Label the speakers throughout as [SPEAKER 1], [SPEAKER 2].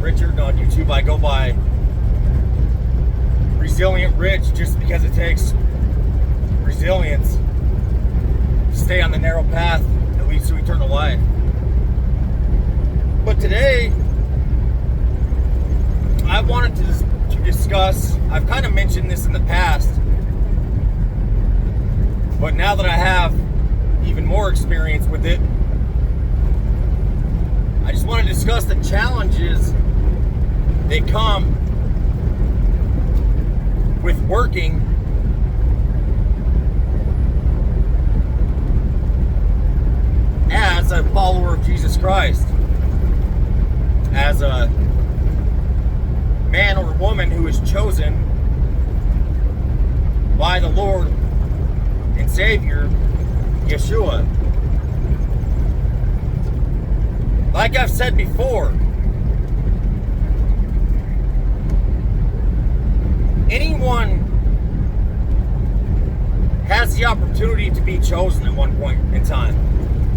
[SPEAKER 1] Richard. On YouTube, I go by Resilient Rich just because it takes resilience to stay on the narrow path that leads to eternal life. But today, I wanted to discuss, I've kind of mentioned this in the past, but now that I have even more experience with it, I just want to discuss the challenges that come with working as a follower of Jesus Christ, as a man or woman who is chosen by the Lord and Savior, Yeshua. Like I've said before, anyone has the opportunity to be chosen at one point in time.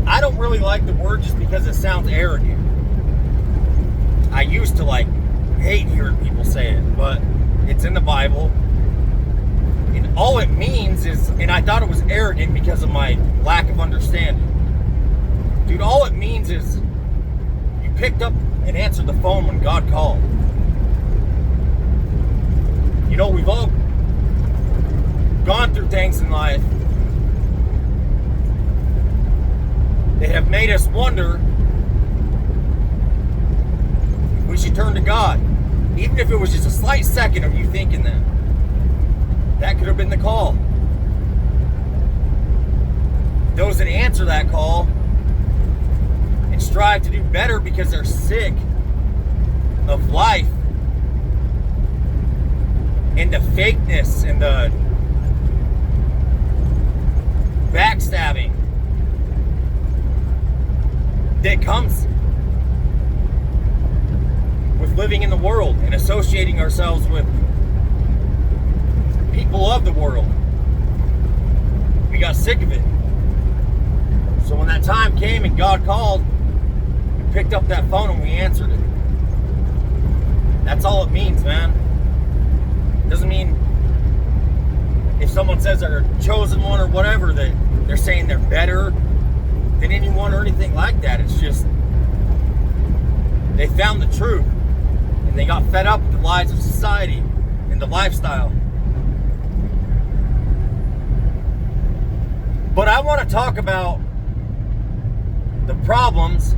[SPEAKER 1] I don't really like the word just because it sounds arrogant. I used to hate hearing people say it, but it's in the Bible. And all it means is, and I thought it was arrogant because of my lack of understanding. Dude, all it means is you picked up and answered the phone when God called. You know, we've all gone through things in life that have made us wonder if we should turn to God. Even if it was just a slight second of you thinking that. That could have been the call. Those that answer that call and strive to do better because they're sick of life and the fakeness and the backstabbing that comes with living in the world and associating ourselves with people of the world. We got sick of it. So when that time came and God called, we picked up that phone and we answered it. That's all it means, man. It doesn't mean if someone says they're a chosen one or whatever that they're saying they're better than anyone or anything like that. It's just they found the truth and they got fed up with the lies of society and the lifestyle. But I want to talk about the problems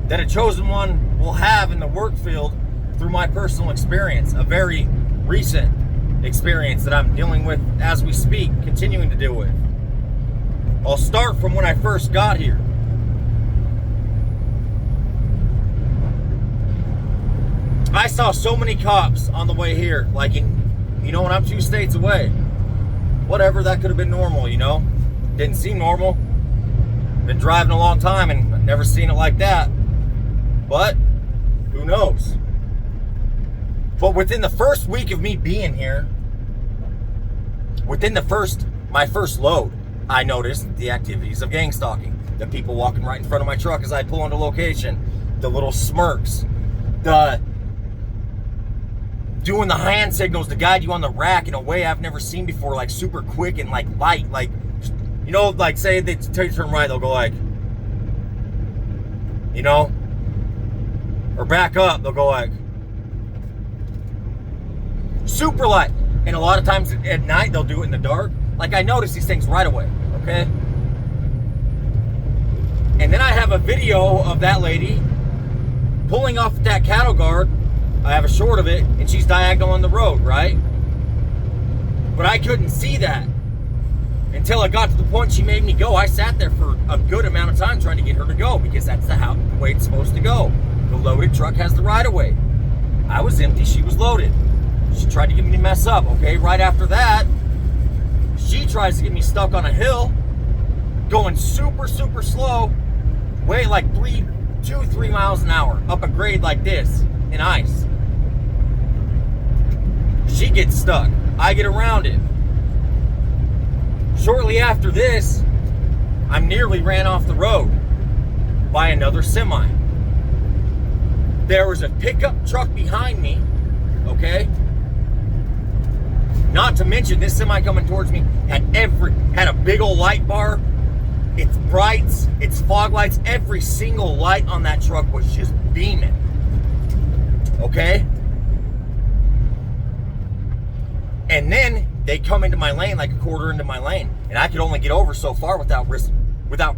[SPEAKER 1] that a chosen one will have in the work field through my personal experience, a very recent experience that I'm dealing with as we speak, continuing to deal with. I'll start from when I first got here. I saw so many cops on the way here, when I'm 2 states away. Whatever, that could have been normal, Didn't seem normal. Been driving a long time and I've never seen it like that. But, who knows? But within the first week of me being here, within my first load, I noticed the activities of gang stalking. The people walking right in front of my truck as I pull into location. The little smirks. The doing the hand signals to guide you on the rack in a way I've never seen before, super quick and light. Say they tell you to turn right, they'll go or back up, they'll go super light. And a lot of times at night, they'll do it in the dark. I notice these things right away, okay? And then I have a video of that lady pulling off that cattle guard. I have a short of it, and she's diagonal on the road, right? But I couldn't see that until I got to the point she made me go. I sat there for a good amount of time trying to get her to go because that's the way it's supposed to go. The loaded truck has the right of way. I was empty, she was loaded. She tried to get me to mess up, okay? Right after that, she tries to get me stuck on a hill, going super, super slow, way 2-3 miles an hour, up a grade like this, in ice. She gets stuck. I get around it. Shortly after this, I'm nearly ran off the road by another semi. There was a pickup truck behind me, okay? Not to mention, this semi coming towards me had a big old light bar. Its brights, its fog lights, every single light on that truck was just beaming. Okay? And then they come into my lane like a quarter into my lane, and I could only get over so far without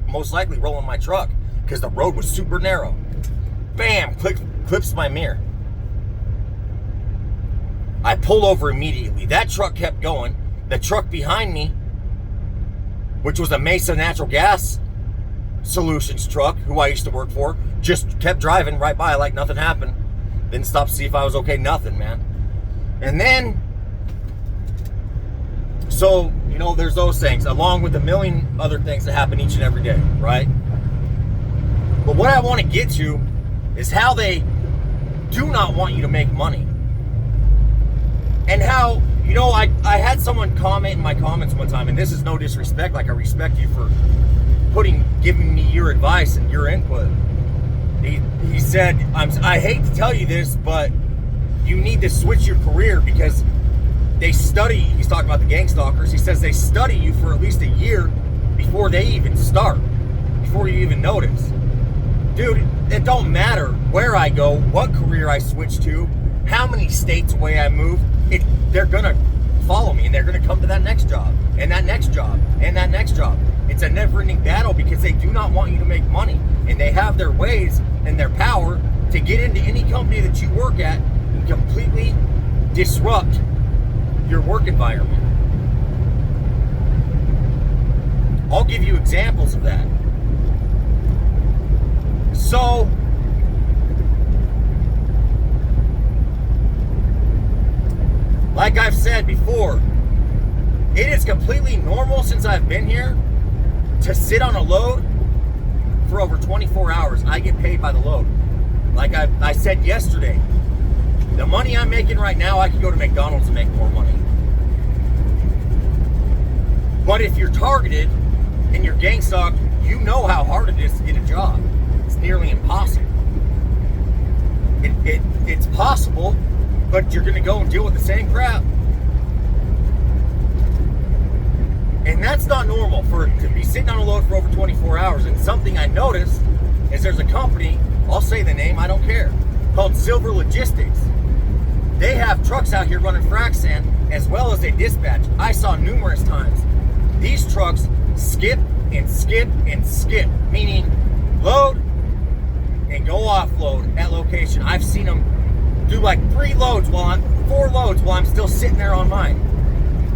[SPEAKER 1] most likely rolling my truck because the road was super narrow. Bam! Clips my mirror. I pulled over immediately. That truck kept going. The truck behind me, which was a Mesa Natural Gas Solutions truck, who I used to work for, just kept driving right by like nothing happened. Didn't stop to see if I was okay, nothing, man. And then, so, you know, there's those things, along with a million other things that happen each and every day, right? But what I want to get to is how they do not want you to make money. And how, you know, I had someone comment in my comments one time, and this is no disrespect, like I respect you for giving me your advice and your input. He said, I hate to tell you this, but you need to switch your career because they study, he's talking about the gang stalkers, he says they study you for at least a year before they even start, before you even notice. Dude, it don't matter where I go, what career I switch to, how many states away I move, they're gonna follow me and they're gonna come to that next job, and that next job, and that next job. It's a never-ending battle because they do not want you to make money, and they have their ways and their power to get into any company that you work at and completely disrupt your work environment. I'll give you examples of that. So, like I've said before, it is completely normal since I've been here to sit on a load for over 24 hours. I get paid by the load. Like I said yesterday, the money I'm making right now, I could go to McDonald's and make more money. But if you're targeted and you're gang stalked, you know how hard it is to get a job. It's nearly impossible. It's possible, but you're going to go and deal with the same crap. And that's not normal to be sitting on a load for over 24 hours. And something I noticed is there's a company, I'll say the name, I don't care, called Silver Logistics. They have trucks out here running frac sand as well as they dispatch. I saw numerous times these trucks skip and skip and skip, meaning load and go offload at location. I've seen them do like 4 loads while I'm still sitting there on mine.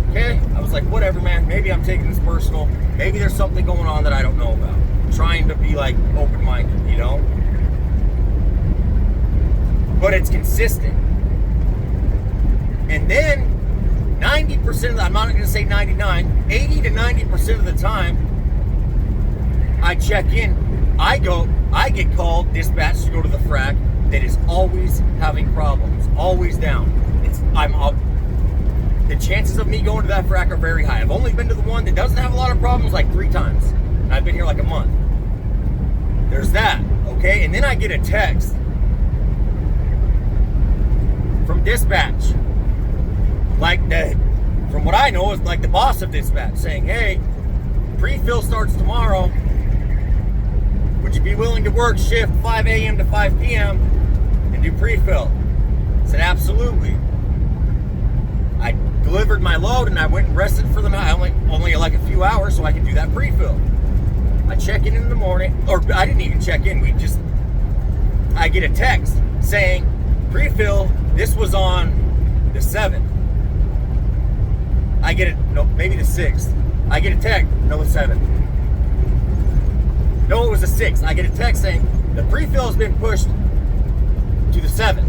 [SPEAKER 1] Okay? I was like, whatever, man. Maybe I'm taking this personal. Maybe there's something going on that I don't know about. I'm trying to be like open-minded, you know? But it's consistent. And then 90% of the, I'm not going to say 99, 80 to 90% of the time, I check in. I get called, dispatched to go to the frac that is always having problems, always down. The chances of me going to that frac are very high. I've only been to the one that doesn't have a lot of problems like 3 times. And I've been here like a month. There's that, okay? And then I get a text from dispatch. From what I know, is like the boss of dispatch saying, hey, pre-fill starts tomorrow. Would you be willing to work shift 5 a.m. to 5 p.m. and do pre-fill? I said, absolutely. I delivered my load and I went and rested for the night. Only like a few hours so I could do that pre-fill. I check in the morning, or I didn't even check in. I get a text saying, pre-fill, this was on the 7th. Maybe the 6th. I get a text, no, the 7th. No, it was the 6th. I get a text saying, the pre-fill has been pushed to the 7th.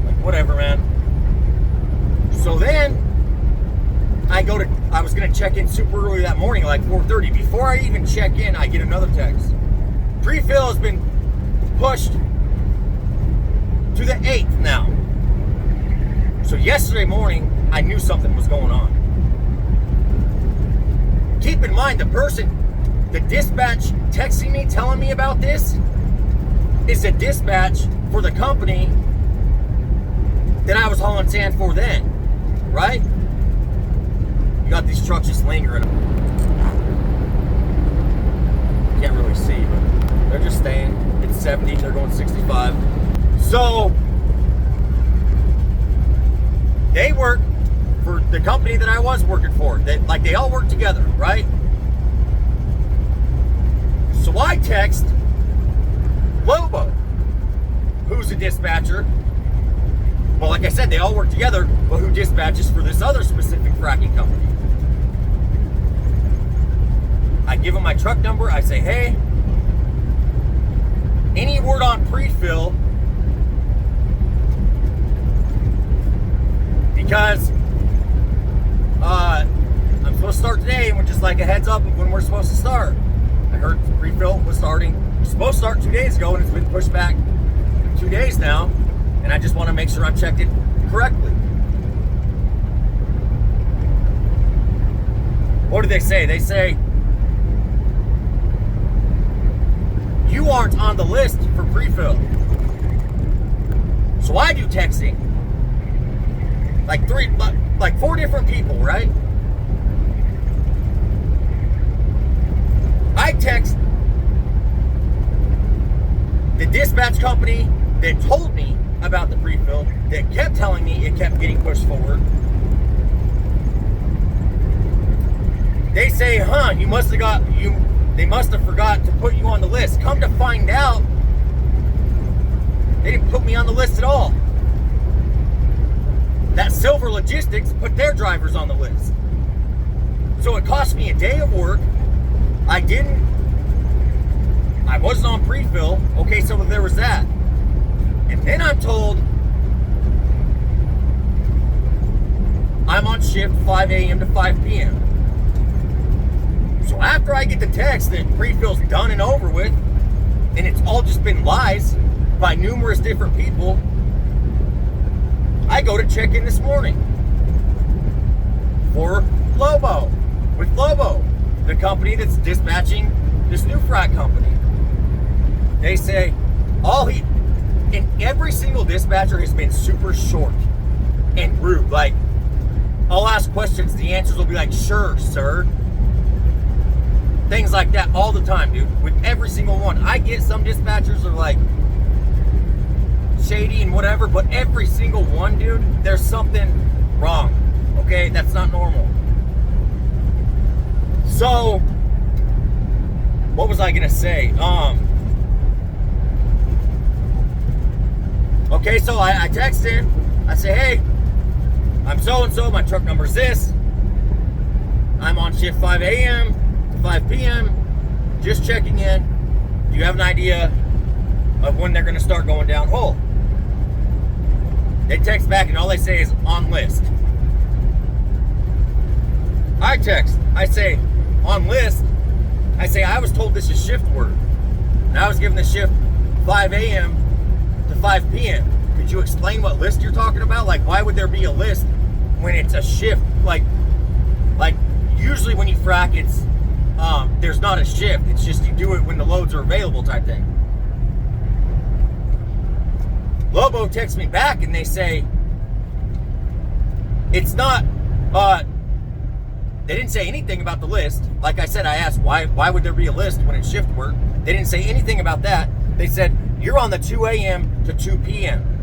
[SPEAKER 1] Like, whatever, man. So then, I was going to check in super early that morning, like 4:30. Before I even check in, I get another text. Pre-fill has been pushed to the 8th now. So yesterday morning, I knew something was going on. Keep in mind, the dispatch texting me, telling me about this, is a dispatch for the company that I was hauling sand for then, right? You got these trucks just lingering. Can't really see, but they're just staying. It's 70, they're going 65. So, they work for the company that I was working for. They all work together, right? So I text Lobo, who's a dispatcher. Well, like I said, they all work together, but who dispatches for this other specific fracking company. I give him my truck number. I say, hey, any word on pre-fill? Because I'm supposed to start today, and we're just like a heads up of when we're supposed to start. I heard pre-fill was starting. It was supposed to start 2 days ago, and it's been pushed back 2 days now. And I just want to make sure I've checked it correctly. What do they say? They say, you aren't on the list for pre-fill. So I do texting. Like 4 different people, right? I text the dispatch company that told me about the pre-fill, that kept telling me it kept getting pushed forward. They say, they must have forgot to put you on the list. Come to find out, they didn't put me on the list at all. That Silver Logistics put their drivers on the list. So it cost me a day of work. I wasn't on pre-fill. Okay, so there was that. And then I'm told I'm on shift 5 a.m. to 5 p.m. So after I get the text that pre-fill's done and over with, and it's all just been lies by numerous different people, I go to check in this morning for Lobo, with Lobo, the company that's dispatching this new frac company. They say and every single dispatcher has been super short and rude. Like, I'll ask questions, the answers will be like, sure, sir. Things like that all the time, dude. With every single one. I get some dispatchers are like shady and whatever, but every single one, dude, there's something wrong. Okay? That's not normal. So, what was I gonna say? Okay, so I text in. I say, hey, I'm so-and-so. My truck number's this. I'm on shift 5 a.m. to 5 p.m. Just checking in. Do you have an idea of when they're going to start going downhole? They text back, and all they say is, on list. I text. I say, on list. I say, I was told this is shift work. And I was given the shift 5 a.m. to 5 p.m. Could you explain what list you're talking about? Like, why would there be a list when it's a shift? Like usually when you frack, it's there's not a shift. It's just you do it when the loads are available type thing. Lobo texts me back and they say it's not. They didn't say anything about the list. Like I said, I asked why would there be a list when it's shift work. They didn't say anything about that. They said you're on the 2 a.m. to 2 p.m.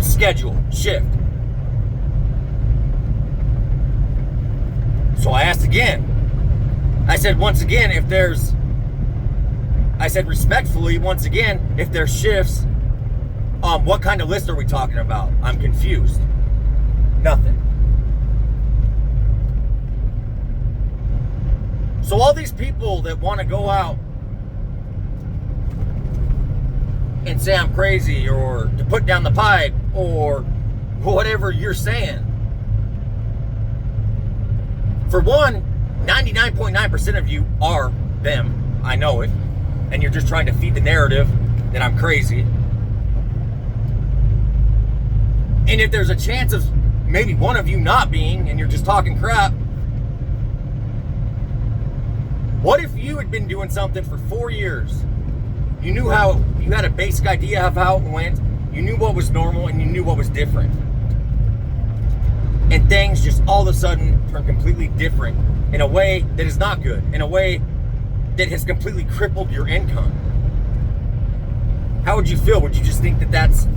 [SPEAKER 1] Schedule, shift. So I asked again. I said, once again, I said respectfully, once again, if there's shifts, what kind of list are we talking about? I'm confused. Nothing. So all these people that want to go out and say I'm crazy or to put down the pipe or whatever you're saying. For one, 99.9% of you are them. I know it. And you're just trying to feed the narrative that I'm crazy. And if there's a chance of maybe one of you not being and you're just talking crap, What if you had been doing something for 4 years? You knew how, you had a basic idea of how it went. You knew what was normal and you knew what was different. And things just all of a sudden turn completely different in a way that is not good, in a way that has completely crippled your income. How would you feel? Would you just think that that's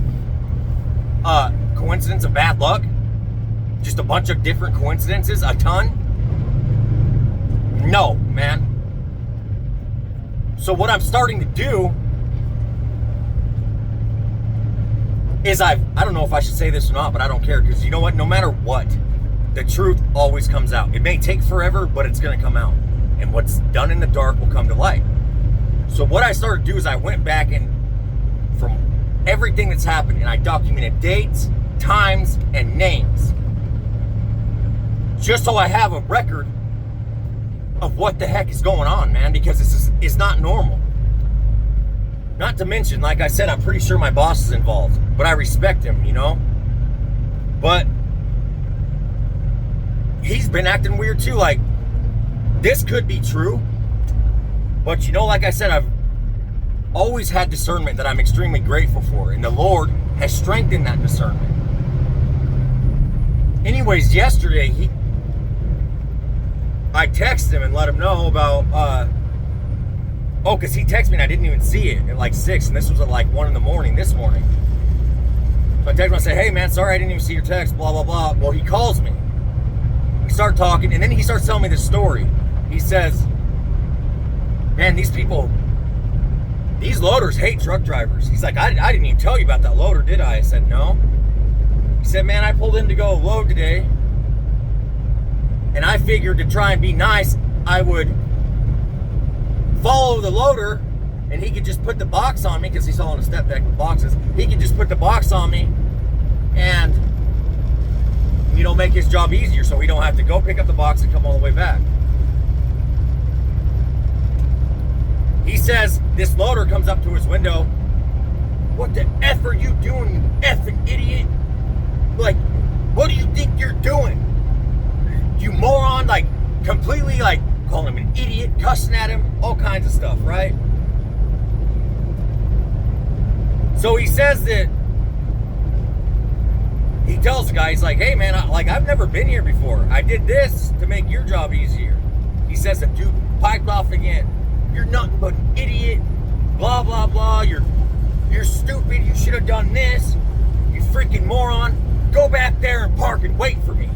[SPEAKER 1] a coincidence of bad luck? Just a bunch of different coincidences? A ton? No, man. So what I'm starting to do is I don't know if I should say this or not, but I don't care, because you know what? No matter what, the truth always comes out. It may take forever, but it's going to come out. And what's done in the dark will come to light. So what I started to do is I went back and from everything that's happened, and I documented dates, times, and names. Just so I have a record of what the heck is going on, man, because it's not normal. Not to mention, like I said, I'm pretty sure my boss is involved, but I respect him, you know? But he's been acting weird too. Like, this could be true, but you know, like I said, I've always had discernment that I'm extremely grateful for, and the Lord has strengthened that discernment. Anyways, yesterday, I texted him and let him know about, because he texted me and I didn't even see it at like 6, and this was at like 1 in the morning this morning. So I texted him and I said, hey man, sorry I didn't even see your text, blah, blah, blah. Well, he calls me. We start talking, and then he starts telling me this story. He says, man, these loaders hate truck drivers. He's like, I didn't even tell you about that loader, did I? I said, no. He said, man, I pulled in to go load today, and I figured to try and be nice, I would follow the loader, and he could just put the box on me, because he's hauling a step deck with boxes. He could just put the box on me and, you know, make his job easier so we don't have to go pick up the box and come all the way back. He says this loader comes up to his window. What the F are you doing, you effing idiot? Like, what do you think you're doing? You moron, like, completely, like, calling him an idiot, cussing at him, all kinds of stuff, right? So he says that, he tells the guy, he's like, hey man, I've never been here before. I did this to make your job easier. He says the dude piped off again. You're nothing but an idiot, blah, blah, blah. You're stupid, you should have done this. You freaking moron. Go back there and park and wait for me.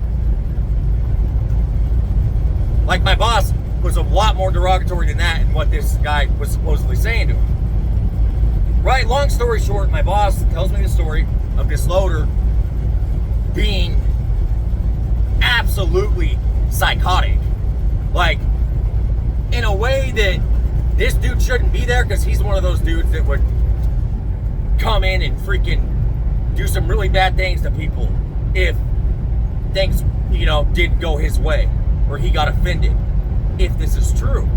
[SPEAKER 1] Like, my boss was a lot more derogatory than that and what this guy was supposedly saying to him. Right, long story short, my boss tells me the story of this loader being absolutely psychotic. Like, in a way that this dude shouldn't be there, because he's one of those dudes that would come in and freaking do some really bad things to people if things, you know, didn't go his way, or he got offended, if this is true.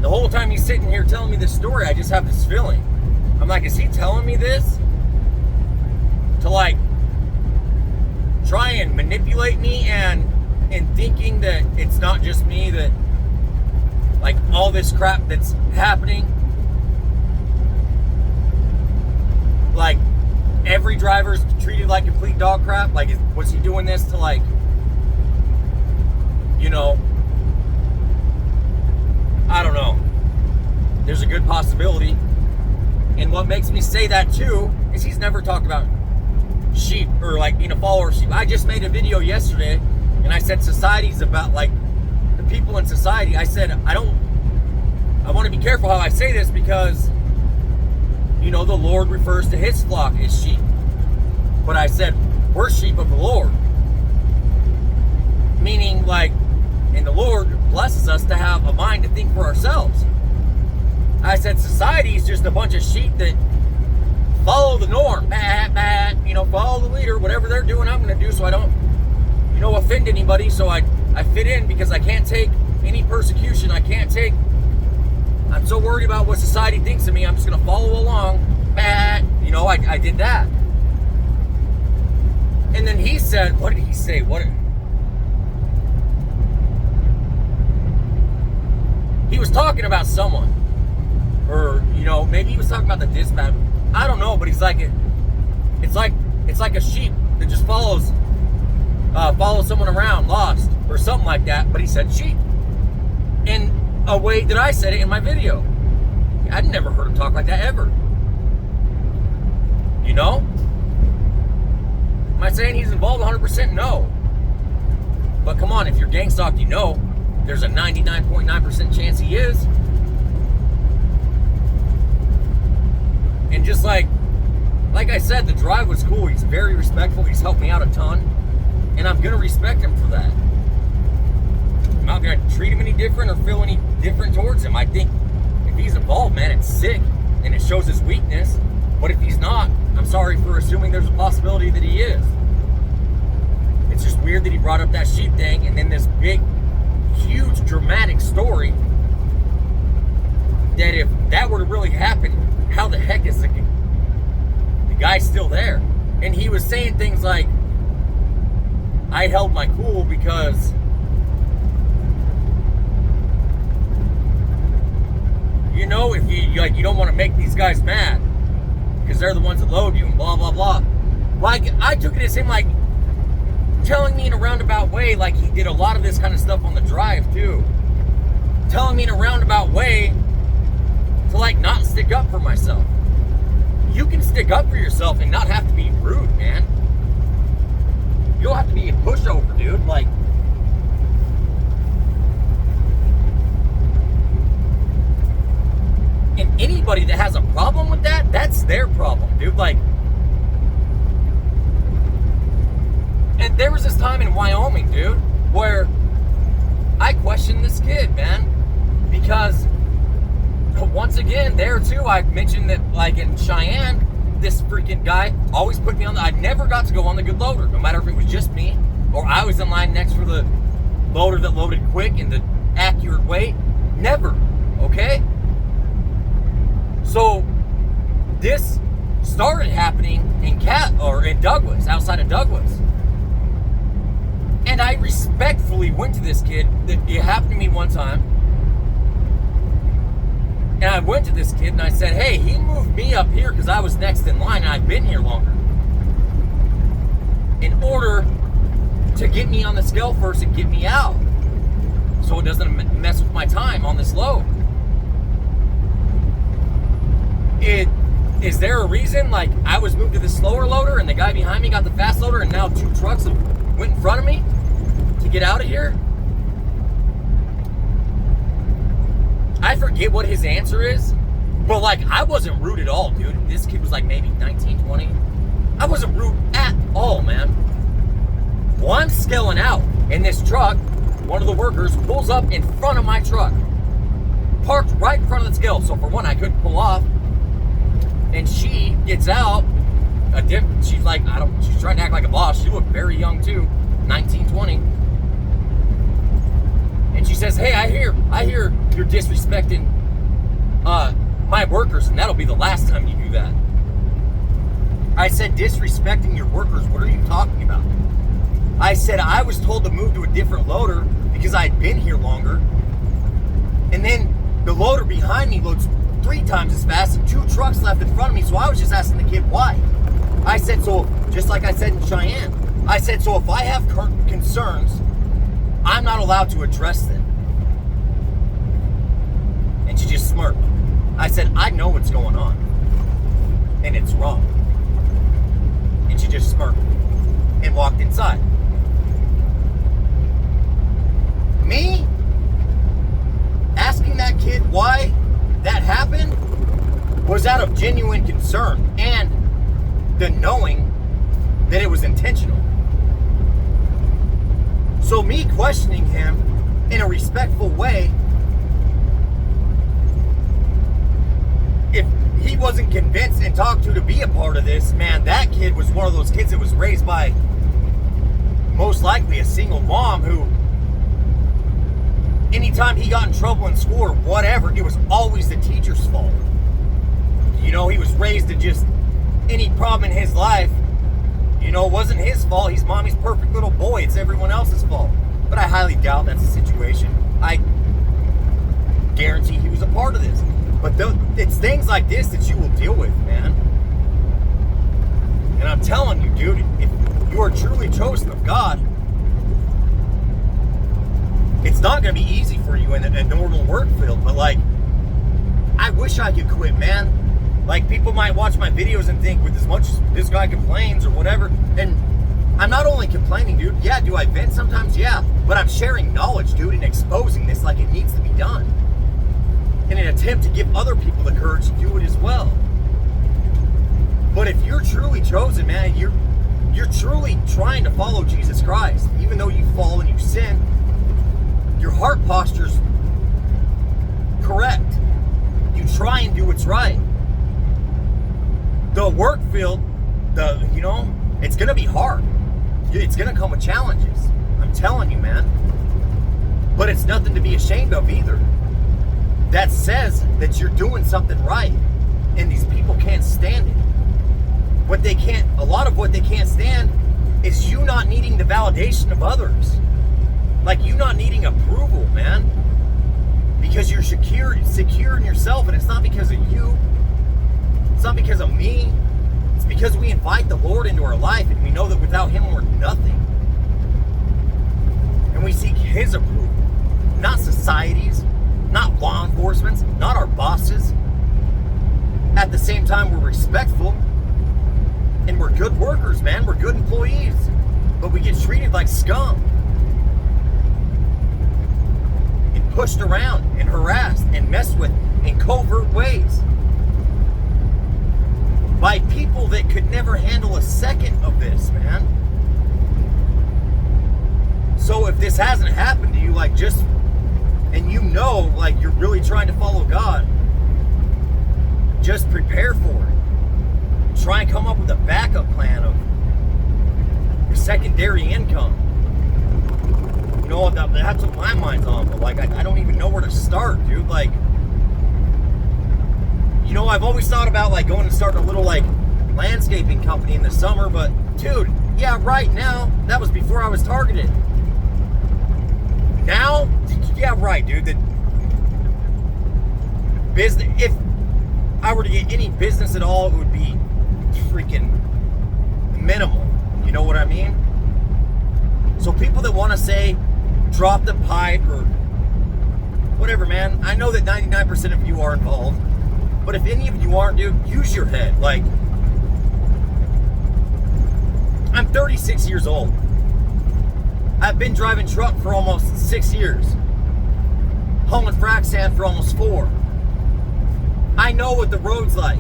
[SPEAKER 1] The whole time he's sitting here telling me this story, I just have this feeling. I'm like, is he telling me this to, like, try and manipulate me and thinking that it's not just me, that, like, all this crap that's happening, like, every driver's treated like complete dog crap? Like, was he doing this to, like, you know, I don't know. There's a good possibility. And what makes me say that too is he's never talked about sheep, or like being a follower of sheep. I just made a video yesterday and I said society's about, like, the people in society. I said, I want to be careful how I say this, because, you know, the Lord refers to his flock as sheep. But I said, we're sheep of the Lord. Meaning, like, and the Lord blesses us to have a mind to think for ourselves. I said society is just a bunch of sheep that follow the norm. You know, follow the leader. Whatever they're doing, I'm going to do, so I don't, you know, offend anybody. So I fit in, because I can't take any persecution. I'm so worried about what society thinks of me, I'm just going to follow along. You know, I did that. And then he said, what did he say? talking about someone. Or, you know, maybe he was talking about the dispatch. I don't know, but he's like, it's like a sheep that just follows someone around, lost, or something like that. But he said sheep in a way that I said it in my video. I'd never heard him talk like that ever. You know? Am I saying he's involved 100%? No. But come on, if you're gang stalked, you know there's a 99.9% chance he is. And just like I said, the drive was cool. He's very respectful. He's helped me out a ton. And I'm going to respect him for that. I'm not going to treat him any different or feel any different towards him. I think if he's involved, man, it's sick. And it shows his weakness. But if he's not, I'm sorry for assuming there's a possibility that he is. It's just weird that he brought up that sheep thing and then this big, huge, dramatic story that if that were to really happen, how the heck is the guy still there? And he was saying things like, I held my cool because you know, if you don't want to make these guys mad because they're the ones that load you and blah blah blah. Like, I took it as him like telling me in a roundabout way, like he did a lot of this kind of stuff on the drive too, telling me in a roundabout way to like not stick up for myself. You can stick up for yourself and not have to be rude, man. You don't have to be a pushover, dude. Like, and anybody that has a problem with that, that's their problem, dude. Like, and there was this time in Wyoming, dude, where I questioned this kid, man, because once again, there too, I mentioned that, like in Cheyenne, this freaking guy always put me on I never got to go on the good loader, no matter if it was just me or I was in line next for the loader that loaded quick and the accurate weight. Never, okay? So this started happening in Douglas, outside of Douglas. And I respectfully went to this kid. It happened to me one time. And I went to this kid and I said, hey, he moved me up here because I was next in line and I've been here longer, in order to get me on the scale first and get me out so it doesn't mess with my time on this load. Is there a reason, like, I was moved to the slower loader and the guy behind me got the fast loader and now 2 trucks went in front of me to get out of here? I forget what his answer is, but like, I wasn't rude at all, dude. This kid was like maybe 19, 20. I wasn't rude at all, man. Well, I'm scaling out, and this truck, one of the workers, pulls up in front of my truck, parked right in front of the scale. So for one, I couldn't pull off, and she gets out. She's like, she's trying to act like a boss. She looked very young too, 19, 20. And she says, hey, I hear you're disrespecting my workers, and that'll be the last time you do that. I said, disrespecting your workers? What are you talking about? I said, I was told to move to a different loader because I had been here longer. And then the loader behind me loads 3 times as fast and 2 trucks left in front of me. So I was just asking the kid why. I said, so just like I said in Cheyenne, I said, so if I have concerns, I'm not allowed to address them. And she just smirked. I said, I know what's going on, and it's wrong. And she just smirked and walked inside. Me asking that kid why that happened was out of genuine concern and the knowing that it was intentional. So me questioning him in a respectful way, if he wasn't convinced and talked to be a part of this, man, that kid was one of those kids that was raised by most likely a single mom who, anytime he got in trouble in school or whatever, it was always the teacher's fault. You know, he was raised to just, any problem in his life, you know, it wasn't his fault. He's mommy's perfect little boy. It's everyone else's fault. But I highly doubt that's the situation. guarantee he was a part of this. But it's things like this that you will deal with, man. And I'm telling you, dude, if you are truly chosen of God, it's not going to be easy for you in a normal work field. But like, I wish I could quit, man. Like, people might watch my videos and think, with as much as this guy complains or whatever, and I'm not only complaining, dude. Yeah, do I vent sometimes? Yeah. But I'm sharing knowledge, dude, and exposing this like it needs to be done, in an attempt to give other people the courage to do it as well. But if you're truly chosen, man, you're truly trying to follow Jesus Christ, even though you fall and you sin, your heart posture's correct. You try and do what's right. The work field, it's going to be hard. It's going to come with challenges. I'm telling you, man. But it's nothing to be ashamed of either. That says that you're doing something right. And these people can't stand it. A lot of what they can't stand is you not needing the validation of others. Like, you not needing approval, man. Because you're secure in yourself, and it's not because of you. It's not because of me. It's because we invite the Lord into our life, and we know that without Him we're nothing. And we seek His approval, not society's, not law enforcement's, not our bosses. At the same time, we're respectful, and we're good workers, man. We're good employees, but we get treated like scum, and pushed around, and harassed, and messed with in covert ways by people that could never handle a second of this, man. So if this hasn't happened to you, like, and you're really trying to follow God, just prepare for it. Try and come up with a backup plan of your secondary income. That's what my mind's on, but like, I don't even know where to start, dude. Like, I've always thought about like going and starting a little like landscaping company in the summer, but dude, yeah, right now, that was before I was targeted. Now, yeah, right, dude, that business, if I were to get any business at all, it would be freaking minimal. You know what I mean? So people that want to say, drop the pipe or whatever, man, I know that 99% of you are involved. But if any of you aren't, dude, use your head. Like, I'm 36 years old. I've been driving truck for almost 6 years. Hauling frac sand for almost 4. I know what the road's like.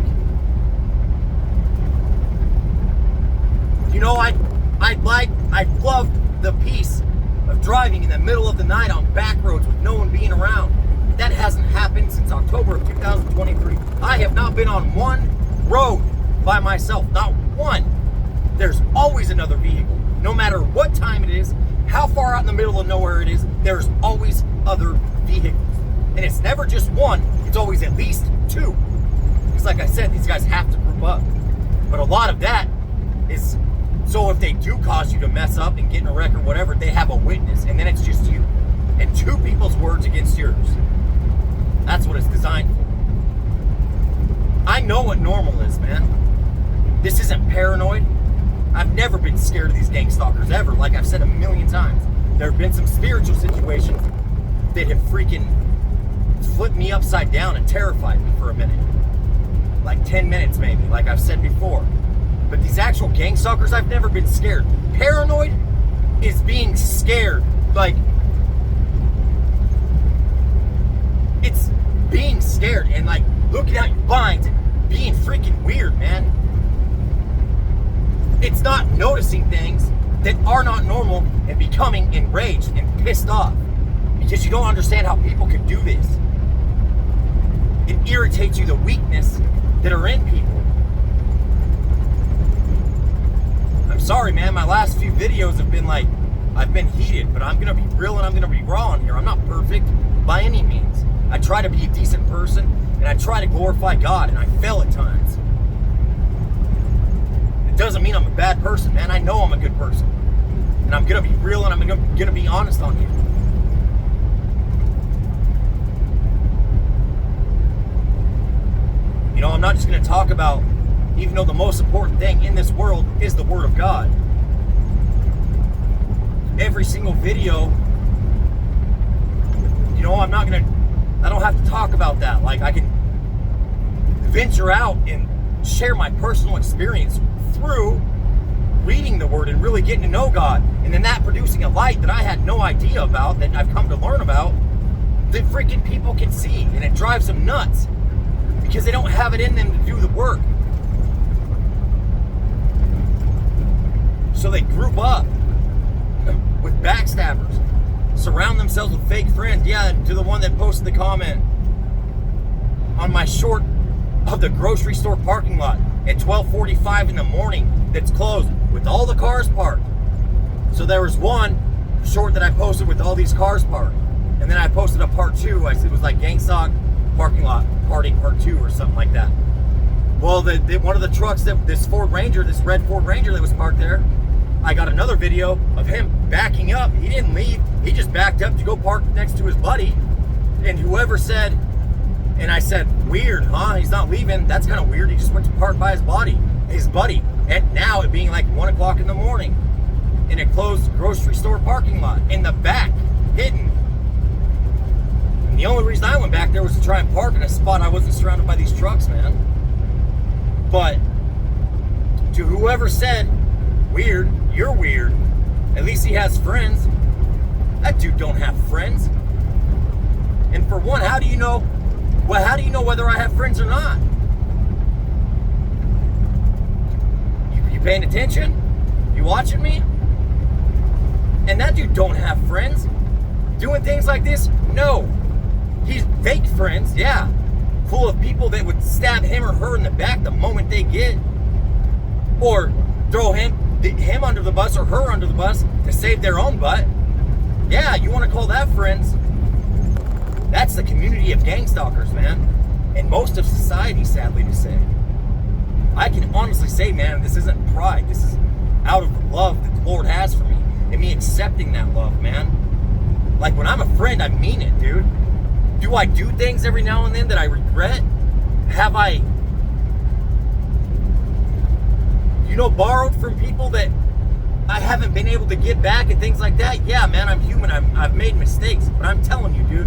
[SPEAKER 1] I love the peace of driving in the middle of the night on back roads with no one being around. That hasn't happened since October of 2023. I have not been on one road by myself, not one. There's always another vehicle. No matter what time it is, how far out in the middle of nowhere it is, there's always other vehicles. And it's never just one, it's always at least 2. Because like I said, these guys have to group up. But a lot of that is, so if they do cause you to mess up and get in a wreck or whatever, they have a witness, and then it's just you. And 2 people's words against yours. That's what it's designed for. I know what normal is, man. This isn't paranoid. I've never been scared of these gang stalkers ever, like I've said a million times. There have been some spiritual situations that have freaking flipped me upside down and terrified me for a minute. Like 10 minutes maybe, like I've said before. But these actual gang stalkers, I've never been scared. Paranoid is being scared. Like, it's being scared and like looking out your blinds and being freaking weird, man. It's not noticing things that are not normal and becoming enraged and pissed off because you don't understand how people can do this. It irritates you, the weakness that are in people. I'm sorry, man, my last few videos have been like, I've been heated, but I'm gonna be real and I'm gonna be raw on here. I'm not perfect by any means. I try to be a decent person and I try to glorify God, and I fail at times. It doesn't mean I'm a bad person, man. I know I'm a good person. And I'm gonna be real and I'm gonna be honest on you. I'm not just going to talk about, even though the most important thing in this world is the Word of God. Every single video, I don't have to talk about that. Like, I can venture out and share my personal experience through reading the Word and really getting to know God, and then that producing a light that I had no idea about, that I've come to learn about, that freaking people can see, and it drives them nuts because they don't have it in them to do the work. So they group up with backstabbers, surround themselves with fake friends. Yeah, to the one that posted the comment on my short of the grocery store parking lot at 12:45 in the morning that's closed with all the cars parked. So there was one short that I posted with all these cars parked, and then I posted a part 2. It was like Gangstock parking lot party part 2 or something like that. Well, one of the trucks, this red Ford Ranger that was parked there, I got another video of him backing up. He didn't leave. He just backed up to go park next to his buddy. And whoever said, and I said, weird, huh? He's not leaving. That's kind of weird. He just went to park by his buddy. And now it being like 1 o'clock in the morning in a closed grocery store parking lot in the back, hidden. And the only reason I went back there was to try and park in a spot I wasn't surrounded by these trucks, man. But to whoever said, weird, you're weird, at least he has friends. That dude don't have friends. And for one, how do you know whether I have friends or not? You paying attention? You watching me? And that dude don't have friends. Doing things like this? No. He's fake friends, yeah. Full of people that would stab him or her in the back the moment they get. Or throw him under the bus or her under the bus to save their own butt. Yeah, you want to call that friends? That's the community of gang stalkers, man. And most of society, sadly to say. I can honestly say, man, this isn't pride. This is out of the love that the Lord has for me. And me accepting that love, man. Like, when I'm a friend, I mean it, dude. Do I do things every now and then that I regret? Have I, borrowed from people that I haven't been able to get back and things like that? Yeah, man, I'm human. I've made mistakes. But I'm telling you, dude,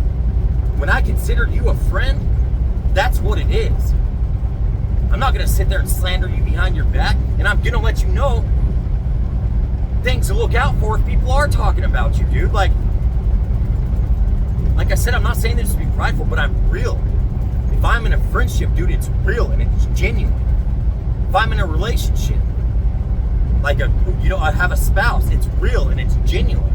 [SPEAKER 1] when I consider you a friend, that's what it is. I'm not going to sit there and slander you behind your back, and I'm going to let you know things to look out for if people are talking about you, dude. Like I said, I'm not saying this to be prideful, but I'm real. If I'm in a friendship, dude, it's real and it's genuine. If I'm in a relationship, like I have a spouse, it's real and it's genuine.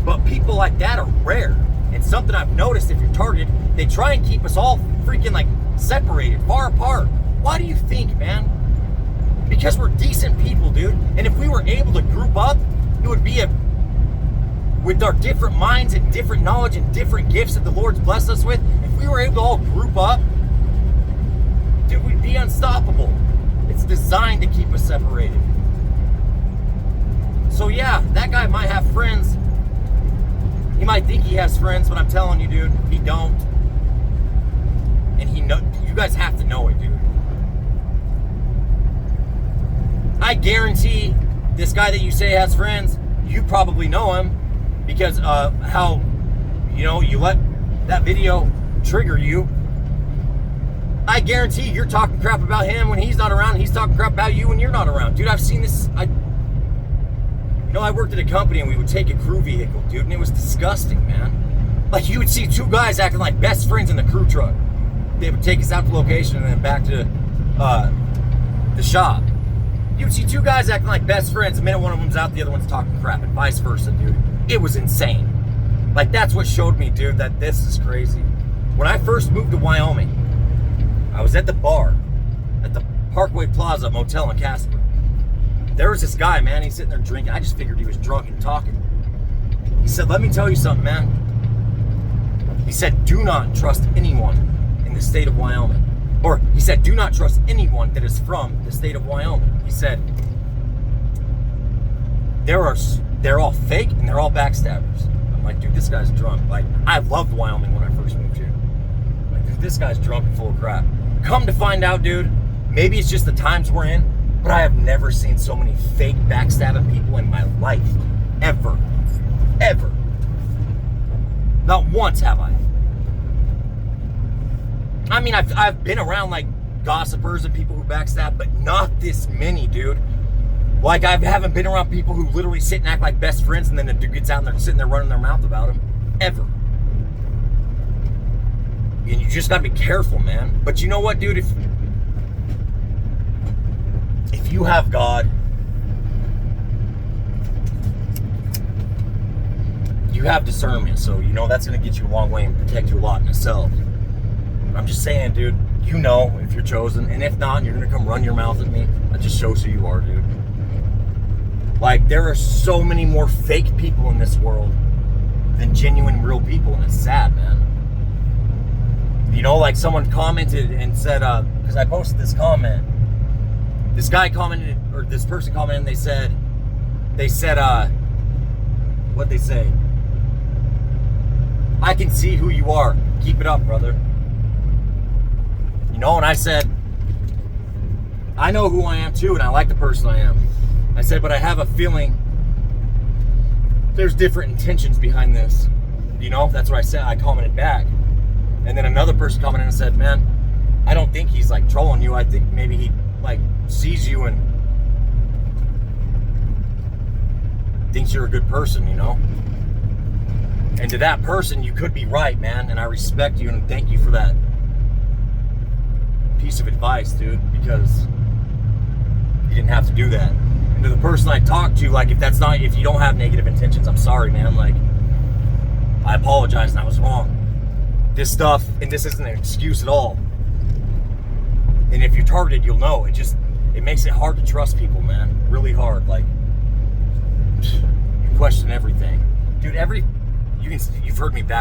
[SPEAKER 1] But people like that are rare. And something I've noticed, if you're targeted, they try and keep us all freaking like separated, far apart. Why do you think, man? Because we're decent people, dude. And if we were able to group up, it would be with our different minds and different knowledge and different gifts that the Lord's blessed us with, if we were able to all group up, dude, we'd be unstoppable. It's designed to keep us separated. So yeah, that guy might have friends. He might think he has friends, but I'm telling you, dude, he don't. And you guys have to know it, dude. I guarantee this guy that you say has friends, you probably know him because how, you let that video trigger you. I guarantee you're talking crap about him when he's not around. He's talking crap about you when you're not around. Dude, I've seen this. I worked at a company and we would take a crew vehicle, dude, and it was disgusting, man. Like, you would see two guys acting like best friends in the crew truck. They would take us out to location and then back to the shop. You would see two guys acting like best friends. The minute one of them's out, the other one's talking crap, and vice versa, dude. It was insane. Like, that's what showed me, dude, that this is crazy. When I first moved to Wyoming, I was at the bar at the Parkway Plaza Motel in Casper. There was this guy, man, he's sitting there drinking. I just figured he was drunk and talking. He said, let me tell you something, man. He said, do not trust anyone in the state of Wyoming. Or he said, do not trust anyone that is from the state of Wyoming. He said, they're all fake and they're all backstabbers. I'm like, dude, this guy's drunk. Like, I loved Wyoming when I first moved here. Like, dude, this guy's drunk and full of crap. Come to find out, dude, maybe it's just the times we're in, but I have never seen so many fake backstabbing people in my life. Ever. Ever. Not once have I. I mean, I've been around, like, gossipers and people who backstab, but not this many, dude. Like, I haven't been around people who literally sit and act like best friends, and then the dude gets out and they're sitting there running their mouth about him. Ever. And you just gotta be careful, man. But you know what, dude? If you have God, you have discernment, so you know that's gonna get you a long way and protect you a lot in itself. But I'm just saying, dude, you know if you're chosen, and if not, you're gonna come run your mouth at me. That just shows who you are, dude. Like, there are so many more fake people in this world than genuine, real people, and it's sad, man. You know, like, someone commented and said, because I posted this comment, this guy commented, or this person commented, and they said, what'd they say? I can see who you are. Keep it up, brother. You know, and I said, I know who I am too, and I like the person I am. I said, but I have a feeling there's different intentions behind this. You know, that's what I said. I commented back. And then another person commented and said, man, I don't think he's like trolling you. I think maybe he like sees you and thinks you're a good person, you know? And to that person, you could be right, man. And I respect you and thank you for that piece of advice, dude, because you didn't have to do that. And to the person I talked to, like, if you don't have negative intentions, I'm sorry, man. Like, I apologize and I was wrong. This stuff, and this isn't an excuse at all. And if you're targeted, you'll know. It makes it hard to trust people, man. Really hard. Like, you question everything. Dude, you've heard me back